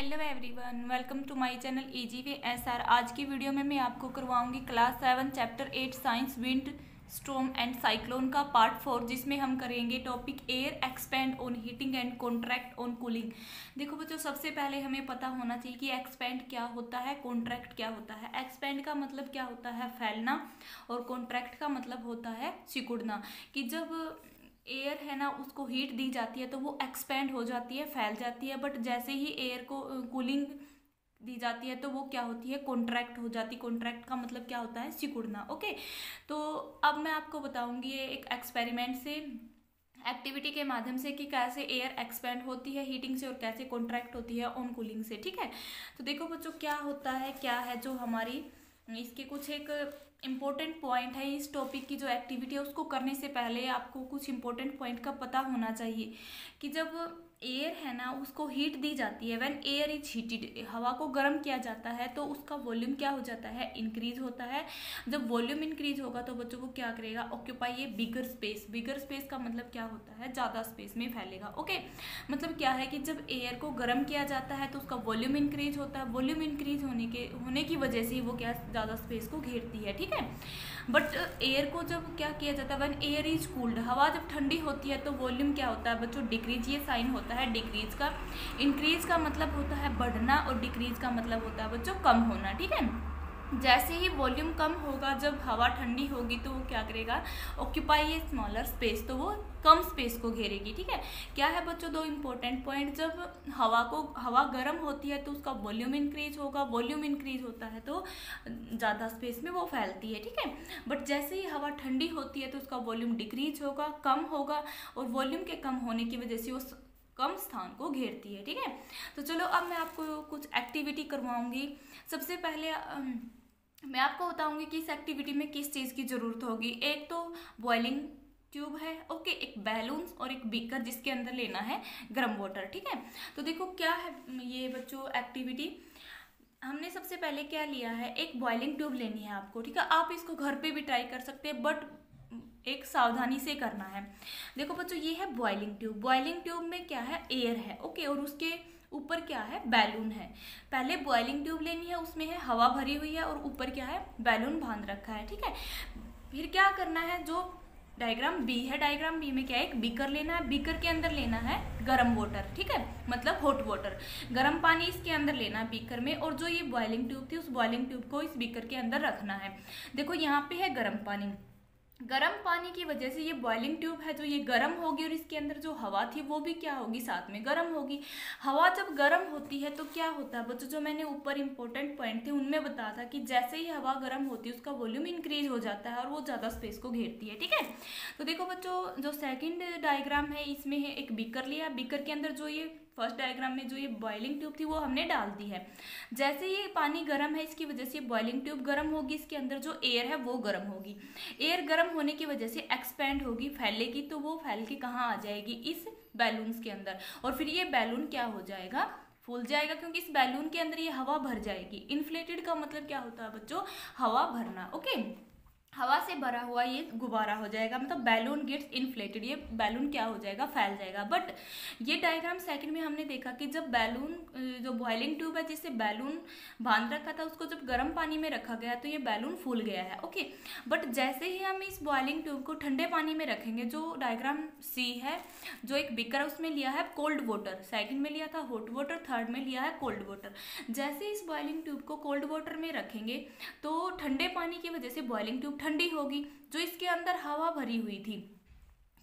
Hello everyone, welcome to my channel EGVSR। आज की video में मैं आपको करवाऊंगी class 7 chapter 8 science wind storm and cyclone का पार्ट 4, जिसमें हम करेंगे topic air expand on heating and contract on cooling. देखो बच्चों, सबसे पहले हमें पता होना चाहिए कि एक्सपेंड क्या होता है, कॉन्ट्रैक्ट क्या होता है। एक्सपेंड का मतलब क्या होता है, फैलना, और कॉन्ट्रैक्ट का मतलब होता है सिकुड़ना। कि जब एयर है ना, उसको हीट दी जाती है तो वो एक्सपेंड हो जाती है, फैल जाती है। बट जैसे ही एयर को कूलिंग दी जाती है तो वो क्या होती है, कॉन्ट्रैक्ट हो जाती है। कॉन्ट्रैक्ट का मतलब क्या होता है, सिकुड़ना। ओके, तो अब मैं आपको बताऊंगी ये एक एक्सपेरिमेंट से, एक्टिविटी के माध्यम से, कि कैसे एयर एक्सपेंड होती है हीटिंग से और कैसे कॉन्ट्रैक्ट होती है ऑन कूलिंग से। ठीक है, तो देखो बच्चों, क्या होता है, क्या है जो हमारी इसके कुछ एक इम्पोर्टेंट पॉइंट है। इस टॉपिक की जो एक्टिविटी है उसको करने से पहले आपको कुछ इम्पोर्टेंट पॉइंट का पता होना चाहिए कि जब एयर है ना, उसको हीट दी जाती है, व्हेन एयर इज हीटेड, हवा को गर्म किया जाता है तो उसका वॉल्यूम क्या हो जाता है, इंक्रीज होता है। जब वॉल्यूम इंक्रीज होगा तो बच्चों को क्या करेगा, ऑक्यूपाई ये बिगर स्पेस। बिगर स्पेस का मतलब क्या होता है, ज़्यादा स्पेस में फैलेगा। ओके, मतलब क्या है कि जब एयर को गर्म किया जाता है तो उसका वॉल्यूम इंक्रीज होता है। वॉल्यूम इंक्रीज होने की वजह से वो क्या, ज़्यादा स्पेस को घेरती है। ठीक है, बट एयर को जब क्या किया जाता है, व्हेन एयर इज कूल्ड, हवा जब ठंडी होती है तो वॉल्यूम क्या होता है बच्चों, डिक्रीज। ये साइन होता है डिक्रीज का। इंक्रीज का मतलब होता है बढ़ना और डिक्रीज का मतलब होता है बच्चों कम होना। ठीक है, जैसे ही वॉल्यूम कम होगा, जब हवा ठंडी होगी तो वो क्या करेगा, ऑक्यूपाई ए स्मॉलर स्पेस, तो वो कम स्पेस को घेरेगी। ठीक है, क्या है बच्चों, दो इंपॉर्टेंट पॉइंट। जब हवा गर्म होती है तो उसका वॉल्यूम इंक्रीज होगा, वॉल्यूम इंक्रीज होता है तो ज़्यादा स्पेस में वो फैलती है। ठीक है, बट जैसे ही हवा ठंडी होती है तो उसका वॉल्यूम डिक्रीज होगा, कम होगा, और वॉल्यूम के कम होने की वजह से वो कम स्थान को घेरती है। ठीक है, तो चलो अब मैं आपको कुछ एक्टिविटी करवाऊंगी। सबसे पहले मैं आपको बताऊंगी कि इस एक्टिविटी में किस चीज़ की ज़रूरत होगी। एक तो बॉइलिंग ट्यूब है, ओके, एक बैलून और एक बीकर जिसके अंदर लेना है गर्म वाटर। ठीक है, तो देखो क्या है ये बच्चों एक्टिविटी। हमने सबसे पहले क्या लिया है, एक बॉइलिंग ट्यूब लेनी है आपको। ठीक है, आप इसको घर पे भी ट्राई कर सकते हैं, बट एक सावधानी से करना है। देखो बच्चों, ये है बॉइलिंग ट्यूब। बॉइलिंग ट्यूब में क्या है, एयर है, ओके, और उसके ऊपर क्या है, बैलून है। पहले बॉइलिंग ट्यूब लेनी है, उसमें है हवा भरी हुई है और ऊपर क्या है, बैलून बांध रखा है। ठीक है, फिर क्या करना है, जो डायग्राम बी है, डायग्राम बी में क्या है, एक बीकर लेना है। बीकर के अंदर लेना है गर्म वाटर। ठीक है, मतलब हॉट वाटर, गर्म पानी इसके अंदर लेना है बीकर में। और जो ये बॉइलिंग ट्यूब थी, उस बॉइलिंग ट्यूब को इस बीकर के अंदर रखना है। देखो यहाँ पे है गर्म पानी। गर्म पानी की वजह से ये बॉइलिंग ट्यूब है जो ये गर्म होगी, और इसके अंदर जो हवा थी वो भी क्या होगी, साथ में गर्म होगी। हवा जब गर्म होती है तो क्या होता है बच्चों, जो मैंने ऊपर इंपॉर्टेंट पॉइंट थे उनमें बताया था कि जैसे ही हवा गर्म होती है उसका वॉल्यूम इंक्रीज हो जाता है और वो ज़्यादा स्पेस को घेरती है। ठीक है, तो देखो बच्चों, जो सेकेंड डायग्राम है इसमें है एक बीकर लिया। बीकर के अंदर जो ये फर्स्ट डायग्राम में जो ये बॉइलिंग ट्यूब थी वो हमने डाल दी है। जैसे ये पानी गर्म है, इसकी वजह से बॉइलिंग ट्यूब गर्म होगी, इसके अंदर जो एयर है वो गर्म होगी। एयर गर्म होने की वजह से एक्सपेंड होगी, फैलेगी, तो वो फैल के कहाँ आ जाएगी, इस बैलून्स के अंदर। और फिर ये बैलून क्या हो जाएगा, फूल जाएगा, क्योंकि इस बैलून के अंदर ये हवा भर जाएगी। इन्फ्लेटेड का मतलब क्या होता है बच्चों, हवा भरना। ओके, हवा से भरा हुआ ये गुब्बारा हो जाएगा, मतलब बैलून गेट्स इन्फ्लेटेड, ये बैलून क्या हो जाएगा, फैल जाएगा। बट ये डायग्राम सेकंड में हमने देखा कि जब बैलून, जो बॉइलिंग ट्यूब है जिससे बैलून बांध रखा था, उसको जब गर्म पानी में रखा गया तो ये बैलून फूल गया है। ओके, बट जैसे ही हम इस बॉइलिंग ट्यूब को ठंडे पानी में रखेंगे, जो डायग्राम सी है, जो एक बीकर उसमें लिया है कोल्ड वाटर, सेकेंड में लिया था हॉट वाटर, थर्ड में लिया है कोल्ड वाटर। जैसे इस बॉइलिंग ट्यूब को कोल्ड वाटर में रखेंगे तो ठंडे पानी की वजह से बॉइलिंग ट्यूब ठंडी होगी, जो इसके अंदर हवा भरी हुई थी,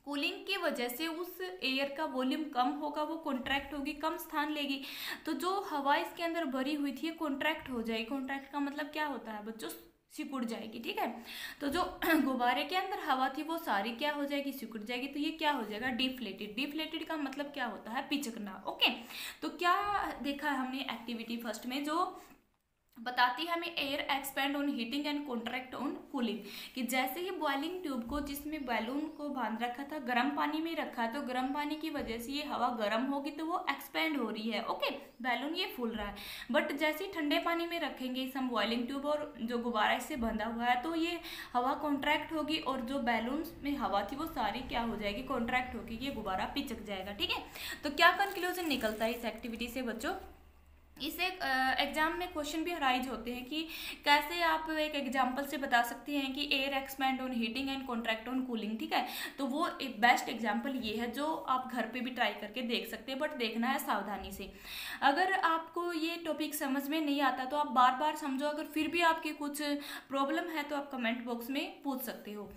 कूलिंग की वजह से उस एयर का वॉल्यूम कम होगा, वो कॉन्ट्रैक्ट होगी, कम स्थान लेगी, तो जो हवा इसके अंदर भरी हुई थी कॉन्ट्रैक्ट हो जाएगी। कॉन्ट्रैक्ट का मतलब क्या होता है बच्चों, सिकुड़ जाएगी। ठीक है, तो जो गुब्बारे के अंदर हवा थी वो सारी क्या हो जाएगी, सिकुड़ जाएगी, तो ये क्या हो जाएगा, डिफ्लेटेड। डिफ्लेटेड का मतलब क्या होता है, पिचकना। ओके, तो क्या देखा हमने एक्टिविटी फर्स्ट में, जो बताती है हमें air expand on heating and contract on cooling, कि जैसे ही बॉइलिंग ट्यूब को, जिसमें बैलून को बांध रखा था, गर्म पानी में रखा, तो गर्म पानी की वजह से ये हवा गर्म होगी तो वो एक्सपेंड हो रही है। ओके, बैलून ये फूल रहा है। बट जैसे ही ठंडे पानी में रखेंगे इस हम बॉइलिंग ट्यूब, और जो गुब्बारा इससे बंधा हुआ है, तो ये हवा कॉन्ट्रैक्ट होगी, और जो बैलून में हवा थी वो सारी क्या हो जाएगी, कॉन्ट्रैक्ट होगी, ये गुब्बारा पिचक जाएगा। ठीक है, तो क्या कंक्लूजन निकलता है इस एक्टिविटी से बच्चों, इसे एग्जाम में क्वेश्चन भी अराइज होते हैं कि कैसे आप एक एग्जांपल से बता सकते हैं कि air expand on heating and contract on cooling, ठीक है। तो वो एक बेस्ट एग्जांपल ये है जो आप घर पे भी ट्राई करके देख सकते हैं, बट देखना है सावधानी से। अगर आपको ये टॉपिक समझ में नहीं आता तो आप बार बार समझो, अगर फिर भी आपकी कुछ प्रॉब्लम है तो आप कमेंट बॉक्स में पूछ सकते हो।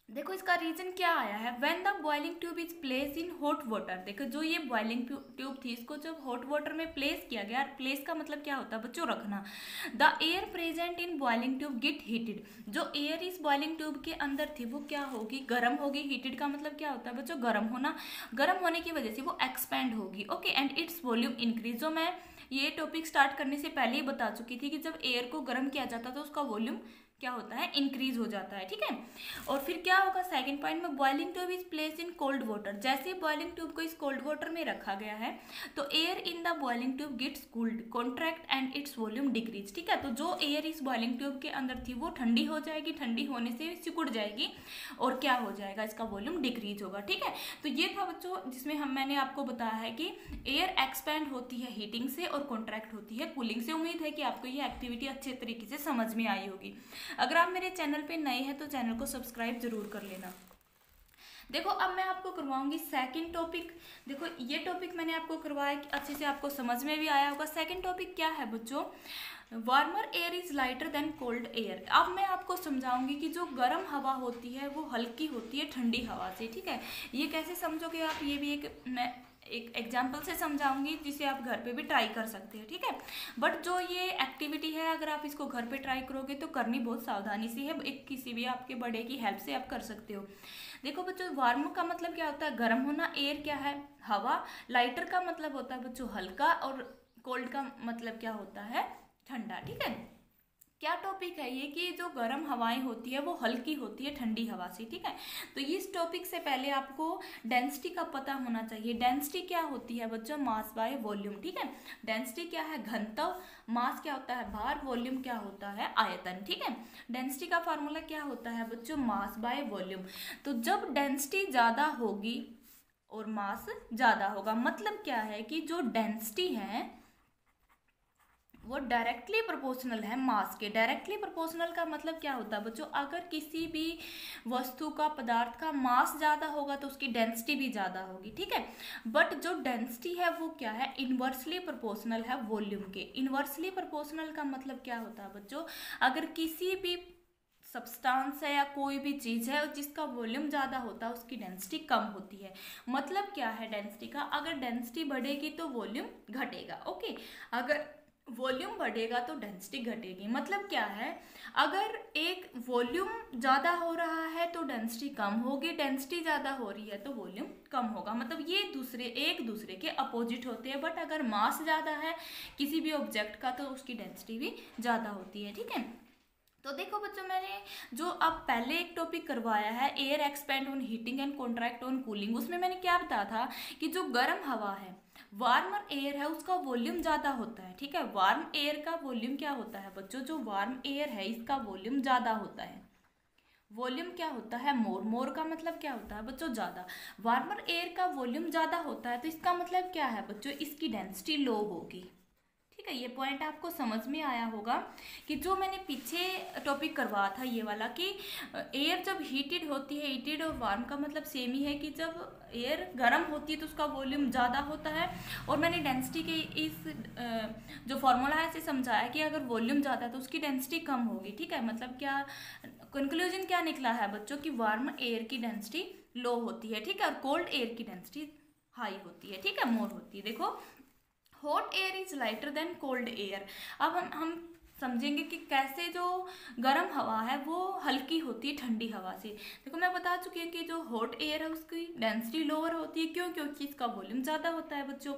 देखो इसका रीजन क्या आया है, when the boiling tube is place in hot water. देखो जो ये बॉइलिंग ट्यूब थी इसको जब हॉट वाटर में प्लेस किया गया, प्लेस का मतलब क्या होता है बच्चों, रखना। The air present in boiling tube gate heated. जो एयर इस बॉइलिंग ट्यूब के अंदर थी वो क्या होगी, गर्म होगी। हीटेड का मतलब क्या होता है बच्चों, गर्म होना। गर्म होने की वजह से वो एक्सपैंड होगी, okay, and its volume increase. जो मैं ये टॉपिक स्टार्ट करने से पहले ही बता चुकी थी कि जब एयर को गर्म किया जाता तो उसका वॉल्यूम क्या होता है, इंक्रीज हो जाता है, ठीक है। और फिर क्या होगा सेकंड पॉइंट में, boiling tube is place in cold water. जैसे बॉइलिंग ट्यूब को इस कोल्ड वाटर में रखा गया है तो air in the boiling tube gets cooled, contract and its volume decrease, ठीक है। तो जो एयर इस बॉइलिंग ट्यूब के अंदर थी वो ठंडी हो जाएगी, ठंडी होने से सिकुड़ जाएगी और क्या हो जाएगा, इसका वॉल्यूम डिक्रीज होगा, ठीक है। तो ये था बच्चों जिसमें मैंने आपको बताया है कि एयर एक्सपैंड होती है हीटिंग से और कॉन्ट्रैक्ट होती है कूलिंग से। उम्मीद है कि आपको ये एक्टिविटी अच्छे तरीके से समझ में आई होगी। अगर आप मेरे चैनल पे नए हैं तो चैनल को सब्सक्राइब जरूर कर लेना। देखो अब मैं आपको करवाऊंगी सेकंड टॉपिक। देखो ये टॉपिक मैंने आपको करवाया कि अच्छे से आपको समझ में भी आया होगा। सेकंड टॉपिक क्या है बच्चों, warmer air is lighter than cold air. अब मैं आपको समझाऊंगी कि जो गर्म हवा होती है वो हल्की होती है ठंडी हवा से, ठीक है। ये कैसे समझोगे आप, ये भी मैं एक एग्जाम्पल से समझाऊंगी जिसे आप घर पे भी ट्राई कर सकते हैं, ठीक है। बट जो ये एक्टिविटी है अगर आप इसको घर पे ट्राई करोगे तो करनी बहुत सावधानी से है, एक किसी भी आपके बड़े की हेल्प से आप कर सकते हो। देखो बच्चों वार्म का मतलब क्या होता है, गर्म होना। एयर क्या है, हवा। लाइटर का मतलब होता है बच्चों हल्का, और कोल्ड का मतलब क्या होता है, ठंडा, ठीक है। क्या टॉपिक है ये कि जो गर्म हवाएं होती है वो हल्की होती है ठंडी हवा से, ठीक है। तो इस टॉपिक से पहले आपको डेंसिटी का पता होना चाहिए। डेंसिटी क्या होती है बच्चों, मास बाय वॉल्यूम, ठीक है। डेंसिटी क्या है, घनत्व। मास क्या होता है, भार। वॉल्यूम क्या होता है, आयतन, ठीक है। डेंसिटी का फार्मूला क्या होता है बच्चों, मास बाय वॉल्यूम। तो जब डेंसिटी ज्यादा होगी और मास ज्यादा होगा, मतलब क्या है कि जो डेंसिटी है वो डायरेक्टली प्रोपोर्शनल है मास के। डायरेक्टली प्रोपोर्शनल का मतलब क्या होता है बच्चों, अगर किसी भी वस्तु का, पदार्थ का मास ज़्यादा होगा तो उसकी डेंसिटी भी ज़्यादा होगी, ठीक है। बट जो डेंसिटी है वो क्या है, इनवर्सली प्रोपोर्शनल है वॉल्यूम के। इनवर्सली प्रोपोर्शनल का मतलब क्या होता है बच्चों, अगर किसी भी सब्सटेंस है या कोई भी चीज़ है जिसका वॉल्यूम ज़्यादा होता है उसकी डेंसिटी कम होती है। मतलब क्या है डेंसिटी का, अगर डेंसिटी बढ़ेगी तो वॉल्यूम घटेगा, ओके। अगर वॉल्यूम बढ़ेगा तो डेंसिटी घटेगी। मतलब क्या है, अगर एक वॉल्यूम ज़्यादा हो रहा है तो डेंसिटी कम होगी, डेंसिटी ज़्यादा हो रही है तो वॉल्यूम कम होगा। मतलब ये एक दूसरे के अपोजिट होते हैं। बट अगर मास ज़्यादा है किसी भी ऑब्जेक्ट का तो उसकी डेंसिटी भी ज़्यादा होती है, ठीक है। तो देखो बच्चों मैंने जो अब पहले एक टॉपिक करवाया है air expand on heating and contract on cooling, उसमें मैंने क्या बताया था कि जो गर्म हवा है, वार्मर एयर है, उसका वॉल्यूम ज़्यादा होता है, ठीक है। वार्म एयर का वॉल्यूम क्या होता है बच्चों, जो वार्म एयर है इसका वॉल्यूम ज़्यादा होता है। वॉल्यूम क्या होता है, मोर। मोर का मतलब क्या होता है बच्चों, ज़्यादा। वार्मर एयर का वॉल्यूम ज़्यादा होता है तो इसका मतलब क्या है बच्चों, इसकी डेंसिटी लो होगी, ठीक है। ये पॉइंट आपको समझ में आया होगा कि जो मैंने पीछे टॉपिक करवाया था ये वाला कि एयर जब हीटेड होती है, हीटेड और वार्म का मतलब सेम ही है कि जब एयर गर्म होती है तो उसका वॉल्यूम ज़्यादा होता है। और मैंने डेंसिटी के इस जो फॉर्मूला है इसे समझाया कि अगर वॉल्यूम ज़्यादा है तो उसकी डेंसिटी कम होगी, ठीक है। मतलब क्या कंक्लूजन क्या निकला है बच्चों की वार्म एयर की डेंसिटी लो होती है, ठीक है, और कोल्ड एयर की डेंसिटी हाई होती है, ठीक है, मोर होती है। देखो hot air is lighter than cold air. अब हम समझेंगे कि कैसे जो गर्म हवा है वो हल्की होती है ठंडी हवा से। देखो मैं बता चुकी हूँ कि जो हॉट एयर है उसकी डेंसिटी लोअर होती है, क्यों, क्योंकि इसका वॉल्यूम ज़्यादा होता है बच्चों।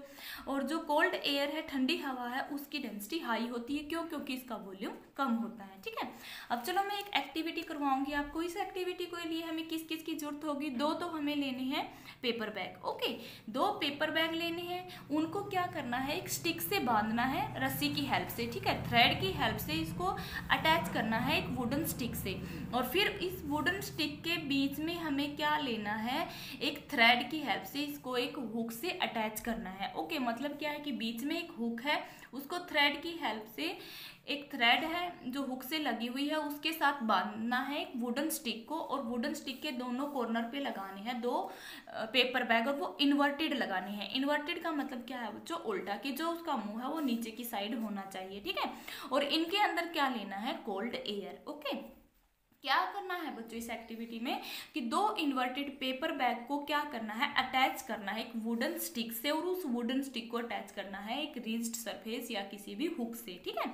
और जो कोल्ड एयर है, ठंडी हवा है, उसकी डेंसिटी हाई होती है, क्यों, क्योंकि इसका वॉल्यूम कम होता है, ठीक है। अब चलो मैं एक एक्टिविटी करवाऊंगी आपको। इस एक्टिविटी के लिए हमें किस किस की जरूरत होगी, दो तो हमें लेने हैं पेपर बैग, ओके। दो पेपर बैग लेने हैं, उनको क्या करना है, एक स्टिक से बांधना है रस्सी की हेल्प से, ठीक है, थ्रेड की हेल्प हेल्प से इसको अटैच करना है एक वुडन स्टिक से। और फिर इस वुडन स्टिक के बीच में हमें क्या लेना है, एक थ्रेड की हेल्प से इसको एक हुक से अटैच करना है। ओके, मतलब क्या है कि बीच में एक हुक है, उसको थ्रेड की हेल्प से, एक थ्रेड है जो हुक से लगी हुई है उसके साथ बांधना है एक वुडन स्टिक को, और वुडन स्टिक के दोनों कॉर्नर पे लगाने हैं 2 पेपर बैग, और वो इन्वर्टेड लगाने हैं। इन्वर्टेड का मतलब क्या है बच्चों, उल्टा, कि जो उसका मुंह है वो नीचे की साइड होना चाहिए, ठीक है। और इनके अंदर क्या लेना है, कोल्ड एयर। ओके, क्या करना है बच्चों इस एक्टिविटी में कि 2 इन्वर्टेड पेपर बैग को क्या करना है, अटैच करना है एक वुडन स्टिक से, और उस वुडन स्टिक को अटैच करना है एक रिज्ड सरफेस या किसी भी हुक से, ठीक है।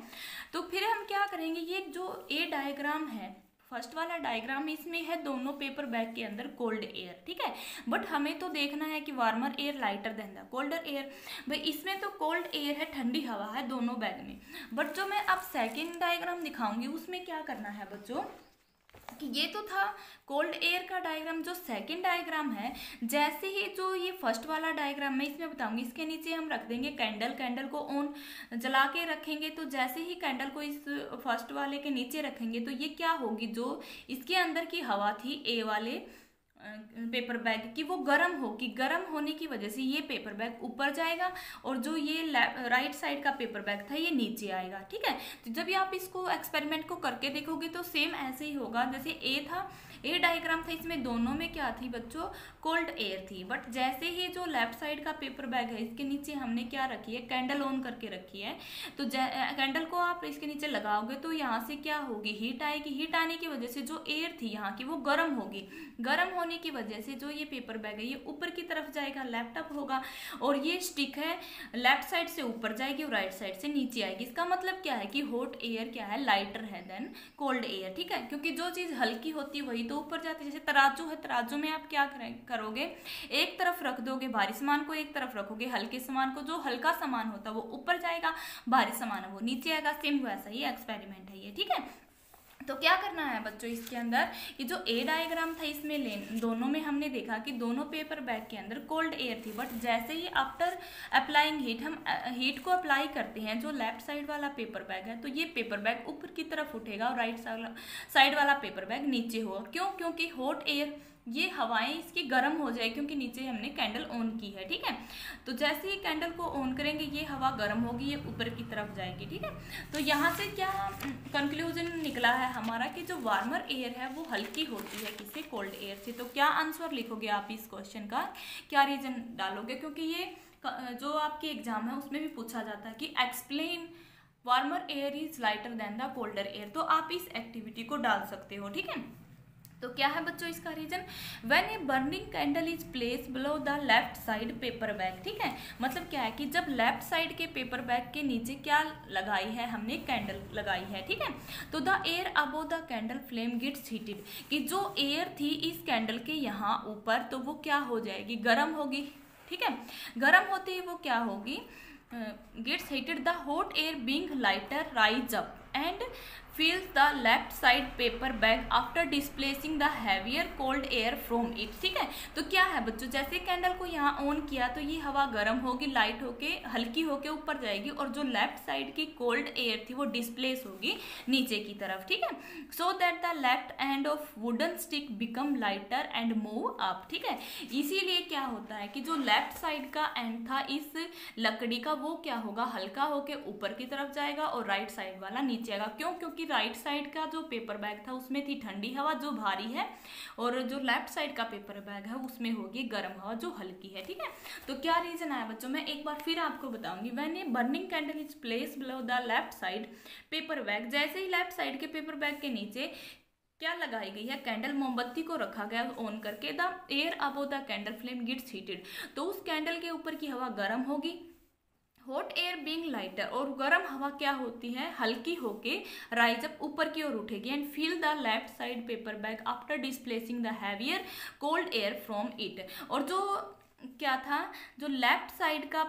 तो फिर हम क्या करेंगे, ये जो ए डायग्राम है, फर्स्ट वाला डायग्राम, इसमें है दोनों पेपर बैग के अंदर कोल्ड एयर, ठीक है। बट हमें तो देखना है कि warmer air lighter than the colder air. भाई इसमें तो कोल्ड एयर है, ठंडी हवा है दोनों बैग में। बट जो मैं अब सेकेंड डायग्राम दिखाऊंगी उसमें क्या करना है बच्चों, कि ये तो था कोल्ड एयर का डायग्राम। जो सेकंड डायग्राम है, जैसे ही जो ये फर्स्ट वाला डायग्राम मैं इसमें बताऊंगी, इसके नीचे हम रख देंगे कैंडल, कैंडल को ऑन जला के रखेंगे। तो जैसे ही कैंडल को इस फर्स्ट वाले के नीचे रखेंगे तो ये क्या होगी, जो इसके अंदर की हवा थी ए वाले पेपर बैग की, वो गर्म होगी। गर्म होने की वजह से ये पेपर बैग ऊपर जाएगा, और जो ये राइट साइड का पेपर बैग था ये नीचे आएगा, ठीक है। तो जब आप इसको एक्सपेरिमेंट को करके देखोगे तो सेम ऐसे ही होगा। जैसे ए था, ए डायग्राम था, इसमें दोनों में क्या थी बच्चों, कोल्ड एयर थी। बट जैसे ही जो लेफ्ट साइड का पेपर बैग है, इसके नीचे हमने क्या रखी है, कैंडल ऑन करके रखी है। तो कैंडल को आप इसके नीचे लगाओगे तो यहाँ से क्या होगी, हीट आएगी। हीट आने की वजह से जो एयर थी यहाँ की वो गर्म होगी। गर्म होने की वजह से जो ये पेपर बैग है ये ऊपर की तरफ जाएगा, लैपटॉप होगा, और ये स्टिक है लेफ्ट साइड से ऊपर जाएगी और राइट साइड से नीचे आएगी। इसका मतलब क्या है कि हॉट एयर क्या है, लाइटर है देन कोल्ड एयर, ठीक है। क्योंकि जो चीज हल्की होती है वही तो ऊपर जाती है। जैसे तराजू है, तराजू में आप क्या करोगे, एक तरफ रख दोगे भारी सामान को, एक तरफ रखोगे हल्के सामान को। जो हल्का सामान होता है वो ऊपर जाएगा, भारी सामान है वो नीचे आएगा। सेम वैसा ही एक्सपेरिमेंट है ये, ठीक है। तो क्या करना है बच्चों इसके अंदर, कि जो ए डायग्राम था इसमें दोनों में हमने देखा कि दोनों पेपर बैग के अंदर कोल्ड एयर थी। बट जैसे ही आफ्टर अप्लाइंग हीट, हम हीट को अप्लाई करते हैं, जो लेफ्ट साइड वाला पेपर बैग है तो ये पेपर बैग ऊपर की तरफ उठेगा और राइट साइड वाला पेपर बैग नीचे होगा। क्यों, क्योंकि हॉट एयर, ये हवाएं इसकी गर्म हो जाए, क्योंकि नीचे हमने कैंडल ऑन की है, ठीक है। तो जैसे ही कैंडल को ऑन करेंगे ये हवा गर्म होगी, ये ऊपर की तरफ जाएगी, ठीक है। तो यहाँ से क्या कंक्लूजन निकला है हमारा, कि जो वार्मर एयर है वो हल्की होती है किससे, कोल्ड एयर से। तो क्या आंसर लिखोगे आप इस क्वेश्चन का, क्या रीजन डालोगे, क्योंकि ये जो आपके एग्जाम है उसमें भी पूछा जाता है कि explain warmer air is lighter than the colder air. तो आप इस एक्टिविटी को डाल सकते हो, ठीक है। तो क्या है बच्चों इसका reason, when a burning candle is place below the left side paper bag, ठीक है। मतलब क्या है कि जब लेफ्ट साइड के पेपर बैग के नीचे क्या लगाई है हमने, कैंडल लगाई है, ठीक है। तो the air above the candle flame gets heated, कि जो एयर थी इस कैंडल के यहाँ ऊपर तो वो क्या हो जाएगी, गर्म होगी, ठीक है। गर्म होते ही वो क्या होगी, gets heated, the hot air being lighter rise up and fills the left side paper bag after displacing the heavier cold air from it, ठीक है। तो क्या है बच्चों, जैसे कैंडल को यहाँ ऑन किया तो ये हवा गर्म होगी, लाइट होके हल्की होके ऊपर जाएगी, और जो लेफ्ट साइड की कोल्ड एयर थी वो डिस्प्लेस होगी नीचे की तरफ, ठीक है। So that the left end of wooden stick become lighter and move up, ठीक है। इसीलिए क्या होता है कि जो लेफ्ट साइड का एंड था इस लकड़ी का वो क्या होगा, हल्का होके ऊपर की तरफ जाएगा और राइट साइड वाला नीचे आएगा। क्यों, क्योंकि राइट साइड का जो पेपर बैग था उसमें थी ठंडी हवा जो भारी है, और जो लेफ्ट साइड का पेपर बैग है उसमें होगी गर्म हवा जो हल्की है, ठीक है। तो क्या रीजन आया बच्चों, मैं एक बार फिर आपको बताऊंगी। When a burning candle is place below the left side paper bag, जैसे ही लेफ्ट साइड के पेपर बैग के नीचे क्या लगाई गई है, कैंडल, मोमबत्ती को रखा गया ऑन करके, the air above the candle flame gets heated, तो उस कैंडल के ऊपर की हवा गर्म होगी, हॉट एयर बीइंग लाइटर, और गर्म हवा क्या होती है, हल्की होके राइज अप ऊपर की ओर उठेगी, and feel the left side paper bag after displacing the heavier cold air from it. और जो क्या था, जो लेफ्ट साइड का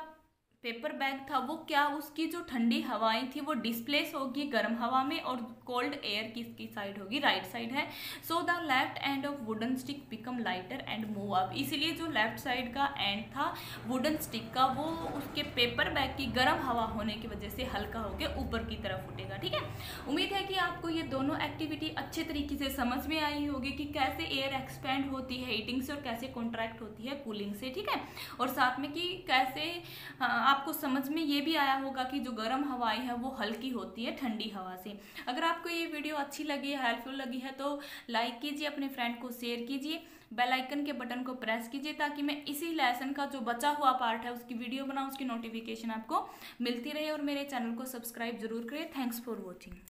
पेपर बैग था वो क्या, उसकी जो ठंडी हवाएं थी वो डिस्प्लेस होगी गर्म हवा में, और कोल्ड एयर किसकी साइड होगी, राइट साइड है। So the left end of wooden stick become lighter and move up, इसीलिए जो लेफ्ट साइड का एंड था वुडन स्टिक का वो उसके पेपर बैग की गर्म हवा होने की वजह से हल्का होकर ऊपर की तरफ उठेगा। ठीक है, उम्मीद है कि आपको ये दोनों एक्टिविटी अच्छे तरीके से समझ में आई होगी कि कैसे एयर एक्सपेंड होती है हीटिंग से और कैसे कॉन्ट्रैक्ट होती है कूलिंग से। ठीक है, और साथ में कि कैसे आपको समझ में ये भी आया होगा कि जो गर्म हवाएं है वो हल्की होती है ठंडी हवा से। अगर आपको ये वीडियो अच्छी लगी है, हेल्पफुल लगी है तो लाइक कीजिए, अपने फ्रेंड को शेयर कीजिए, बेल आइकन के बटन को प्रेस कीजिए ताकि मैं इसी लेसन का जो बचा हुआ पार्ट है उसकी वीडियो बनाऊं, उसकी नोटिफिकेशन आपको मिलती रहे। और मेरे चैनल को सब्सक्राइब जरूर करें। Thanks for watching.